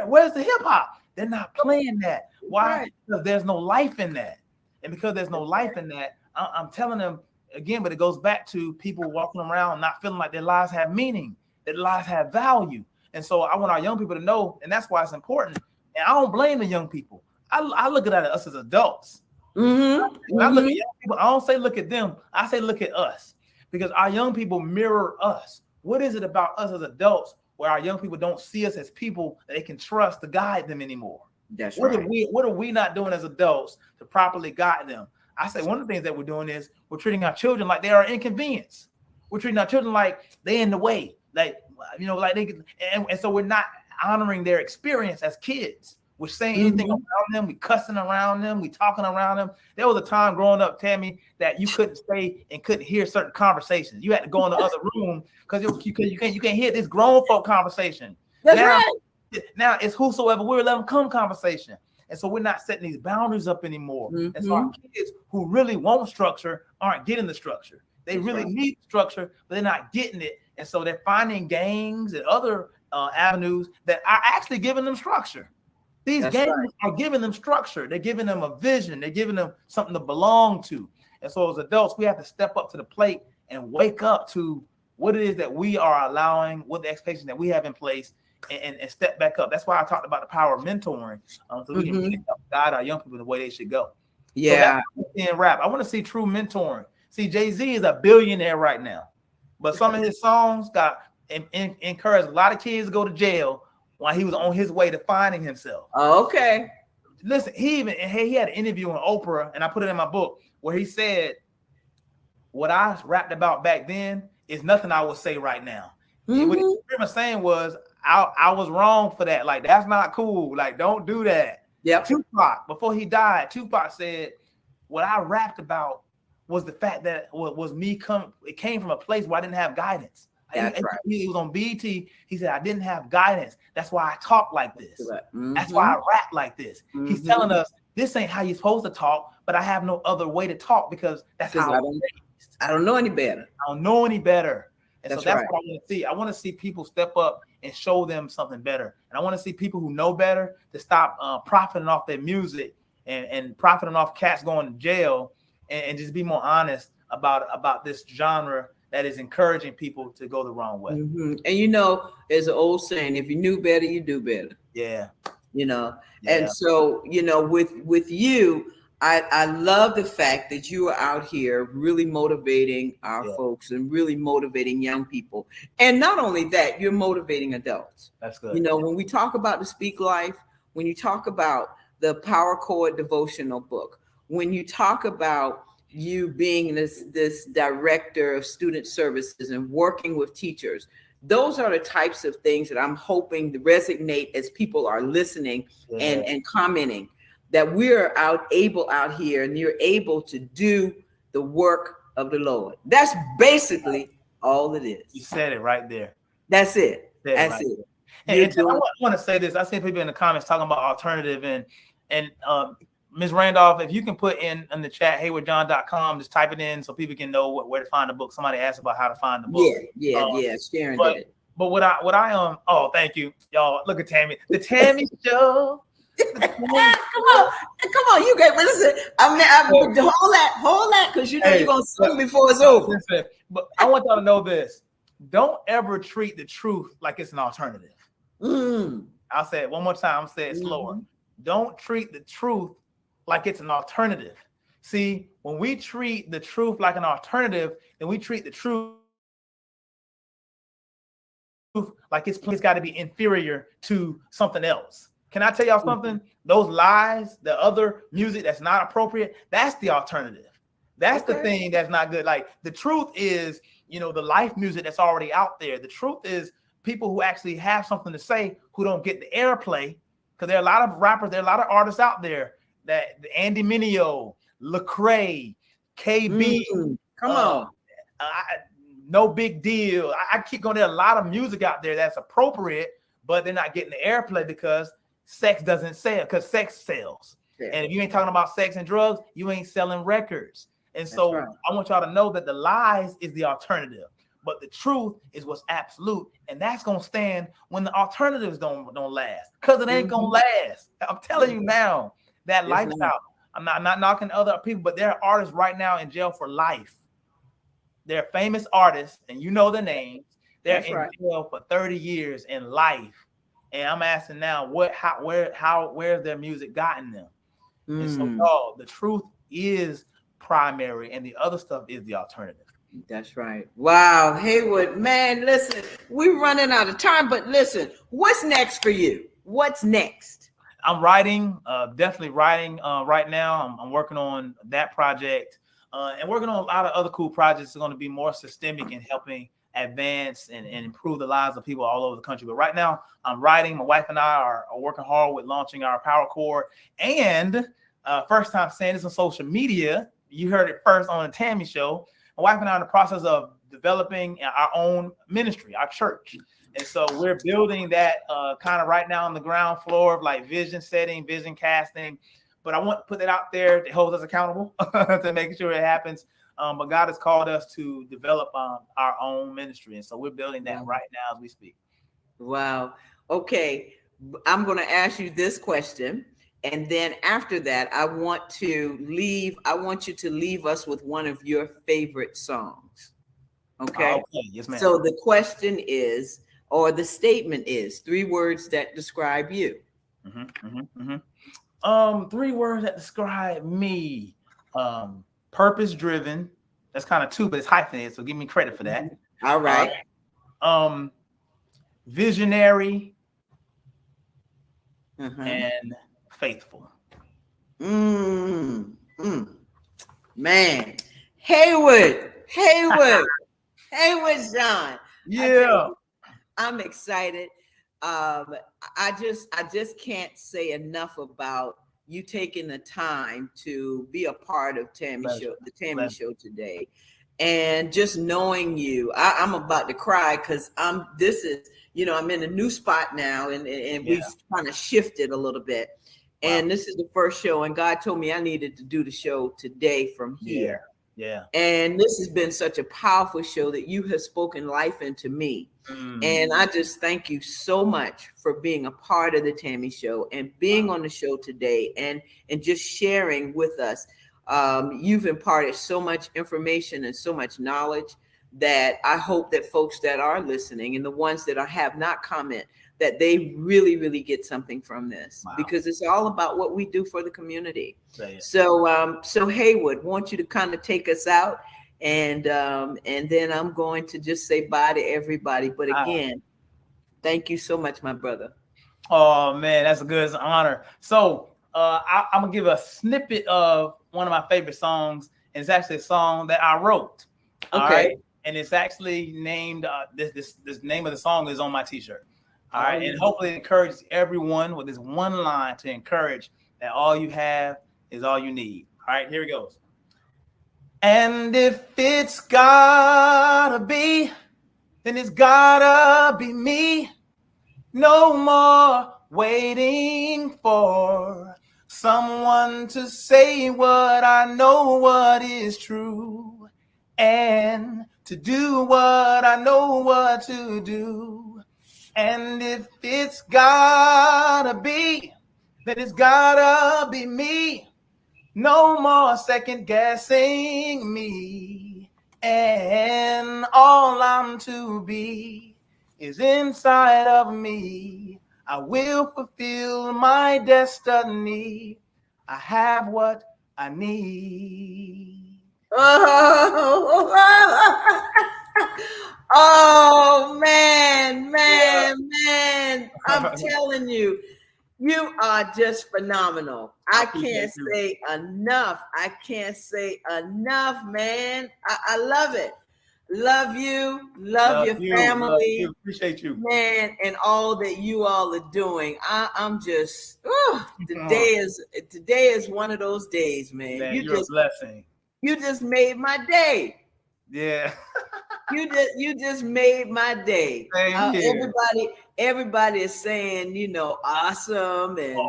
Where's the hip hop? They're not playing that. Why? Right. Because there's no life in that. And because there's no life in that, I'm telling them again, but it goes back to people walking around not feeling like their lives have meaning, that their lives have value. And so I want our young people to know, and that's why it's important. And I don't blame the young people. I look at us as adults. When I look at young people, I don't say look at them. I say look at us, because our young people mirror us. What is it about us as adults where our young people don't see us as people that they can trust to guide them anymore. That's right. What are we not doing as adults to properly guide them? I say one of the things that we're doing is we're treating our children like they are inconvenience. We're treating our children like they're in the way, like like they and so we're not honoring their experience as kids. We're saying anything around them, we cussing around them, we talking around them. There was a time growing up, Tammy, that you couldn't stay and couldn't hear certain conversations. You had to go in the other room because you can't hear this grown folk conversation. That's right. Now it's whosoever will let them come conversation. And so we're not setting these boundaries up anymore. And so our kids who really want structure aren't getting the structure. They really need structure, but they're not getting it. And so they're finding gangs and other avenues that are actually giving them structure. These gangs are giving them structure. They're giving them a vision. They're giving them something to belong to. And so as adults, we have to step up to the plate and wake up to what it is that we are allowing, what the expectations that we have in place, and step back up. That's why I talked about the power of mentoring, so we can really help guide our young people the way they should go. Yeah. So in rap, I want to see true mentoring. See, Jay-Z is a billionaire right now, but some of his songs got encouraged a lot of kids to go to jail while he was on his way to finding himself. Oh, okay. Listen, he had an interview on Oprah, and I put it in my book, where he said, what I rapped about back then is nothing I would say right now. What he was saying was, I was wrong for that. Like, that's not cool. Like, don't do that. Yeah. Tupac, before he died, Tupac said, what I rapped about was the fact that it came from a place where I didn't have guidance. That's right. He was on BT. He said, I didn't have guidance. That's why I talk like this. That's why I rap like this. He's telling us this ain't how you're supposed to talk, but I have no other way to talk because that's how I don't know any better. I don't know any better. And that's so that's right. what I want to see. I want to see people step up and show them something better. And I want to see people who know better to stop profiting off their music and profiting off cats going to jail and just be more honest about this genre that is encouraging people to go the wrong way. And there's an old saying, if you knew better, you do better. Yeah. And so, with you, I love the fact that you are out here really motivating our folks and really motivating young people. And not only that, you're motivating adults. That's good. When we talk about the Speak Life, when you talk about the Power Chord devotional book, when you talk about you being this director of student services and working with teachers, those are the types of things that I'm hoping to resonate as people are listening and commenting, that we're able out here and you're able to do the work of the Lord. That's basically all it is. You said it right there. That's it. That's it. And I want to say this. I see people in the comments talking about alternative and Ms. Randolph, if you can put in the chat, haywardjohn.com, just type it in so people can know where to find the book. Somebody asked about how to find the book. Yeah. Sharon did it. But what I oh, thank you, y'all. Look at Tammy, the Tammy Show. Come on, you get listen. Hold that, because you're gonna sing before it's over. Listen, but I want y'all to know this: don't ever treat the truth like it's an alternative. I'll say it one more time. I'll say it slower. Don't treat the truth like it's an alternative. See, when we treat the truth like an alternative, then we treat the truth like it's got to be inferior to something else. Can I tell y'all something? Those lies, the other music that's not appropriate, that's the alternative. That's the thing that's not good. Like, the truth is, the life music that's already out there. The truth is people who actually have something to say who don't get the airplay, because there are a lot of rappers, there are a lot of artists out there that Andy Mineo, Lecrae, KB, come on. No Big Deal. I keep going. There are a lot of music out there that's appropriate, but they're not getting the airplay because sex doesn't sell, because sex sells. Yeah. And if you ain't talking about sex and drugs, you ain't selling records. And so I want y'all to know that the lies is the alternative, but the truth is what's absolute. And that's going to stand when the alternatives don't last, because it ain't going to last. I'm telling you now, that lifestyle. I'm not knocking other people, but there are artists right now in jail for life. They're famous artists, and you know the names. They're in jail for 30 years in life. And I'm asking now, where's their music gotten them? And so, the truth is primary, and the other stuff is the alternative. That's right. Wow, Haywood, man, listen, we're running out of time, but listen, what's next for you? What's next? I'm writing, definitely writing right now. I'm working on that project and working on a lot of other cool projects that are going to be more systemic in helping advance and improve the lives of people all over the country. But right now, I'm writing. My wife and I are working hard with launching our Power Core. And first time saying this on social media, you heard it first on the Tammy Show. My wife and I are in the process of developing our own ministry, our church. And so we're building that kind of right now on the ground floor of like vision setting, vision casting. But I want to put that out there to hold us accountable to make sure it happens. But God has called us to develop our own ministry. And so we're building that right now as we speak. Wow. Okay. I'm going to ask you this question. And then after that, I want you to leave us with one of your favorite songs. Okay. Okay. Yes, ma'am. So the question is, or the statement is, 3 words that describe you. 3 words that describe me. Purpose driven. That's kind of 2, but it's hyphenated, so give me credit for that. All right. Visionary and faithful. Man, Haywood, John. Yeah. I'm excited. I just can't say enough about you taking the time to be a part of the Tammy Show today. And just knowing you, I'm about to cry because I'm in a new spot now and we've kind of shifted a little bit. Wow. And this is the first show, and God told me I needed to do the show today from here. Yeah. And this has been such a powerful show that you have spoken life into me. And I just thank you so much for being a part of the Tammy Show and being on the show today and just sharing with us. You've imparted so much information and so much knowledge that I hope that folks that are listening and the ones that have not comment, that they really, really get something from this. Wow. Because it's all about what we do for the community. So Haywood, want you to kind of take us out, and then I'm going to just say bye to everybody. But again, thank you so much, my brother. Oh man, that's a good honor. So I'm gonna give a snippet of one of my favorite songs, and it's actually a song that I wrote. All right, and it's actually named this name of the song is on my t-shirt. All right, and hopefully it encourages everyone with this one line to encourage that all you have is all you need. All right, here it goes. And if it's gotta be, then it's gotta be me. No more waiting for someone to say what I know what is true, and to do what I know what to do. And if it's gotta be, then it's gotta be me. No more second guessing me. And all I'm to be is inside of me. I will fulfill my destiny. I have what I need. Oh man, I'm telling you, you are just phenomenal. I can't say enough. Man. I love it. Love you. Love your family. Love you. Appreciate you, man, and all that you all are doing. I'm just today is one of those days, man. You're a blessing. You just made my day. Yeah. You just made my day. Everybody is saying, awesome and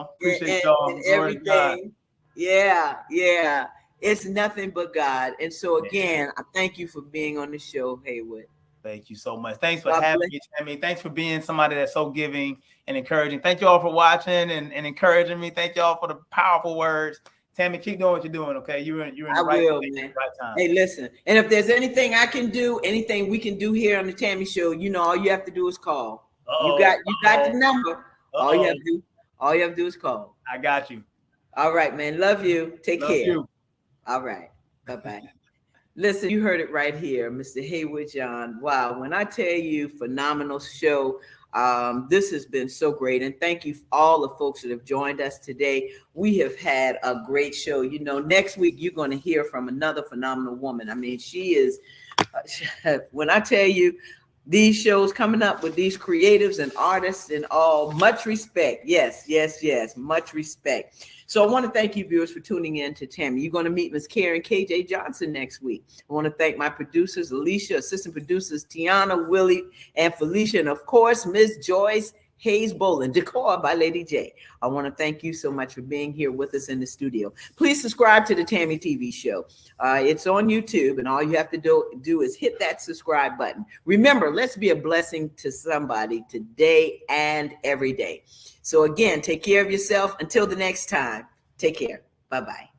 appreciate y'all and everything. Yeah. It's nothing but God. And so again, I thank you for being on the show, Haywood. Thank you so much. Thanks for having me, Tammy. Thanks for being somebody that's so giving and encouraging. Thank you all for watching and encouraging me. Thank you all for the powerful words. Tammy, keep doing what you're doing, okay? You're in the right time. Hey, listen, and if there's anything I can do, anything we can do here on the Tammy Show, all you have to do is call. You got the number. All you have to do is call. I got you. All right, man. Love you. Take care. You. All right. Bye-bye. Listen, you heard it right here, Mr. Haywood John. Wow, when I tell you phenomenal show, this has been so great. And thank you all the folks that have joined us today. We have had a great show. You know, next week you're going to hear from another phenomenal woman. I mean, she is, when I tell you, these shows coming up with these creatives and artists and all, much respect. Yes, yes, yes, much respect. So I want to thank you, viewers, for tuning in to Tammy. You're going to meet Ms. Karen KJ Johnson next week. I want to thank my producers, Alicia, assistant producers, Tiana, Willie, and Felicia, and of course, Ms. Joyce Hayes Boland, decor by Lady J. I want to thank you so much for being here with us in the studio. Please subscribe to the Tammy TV show. It's on YouTube, and all you have to do is hit that subscribe button. Remember, let's be a blessing to somebody today and every day. So again, take care of yourself. Until the next time, take care. Bye-bye.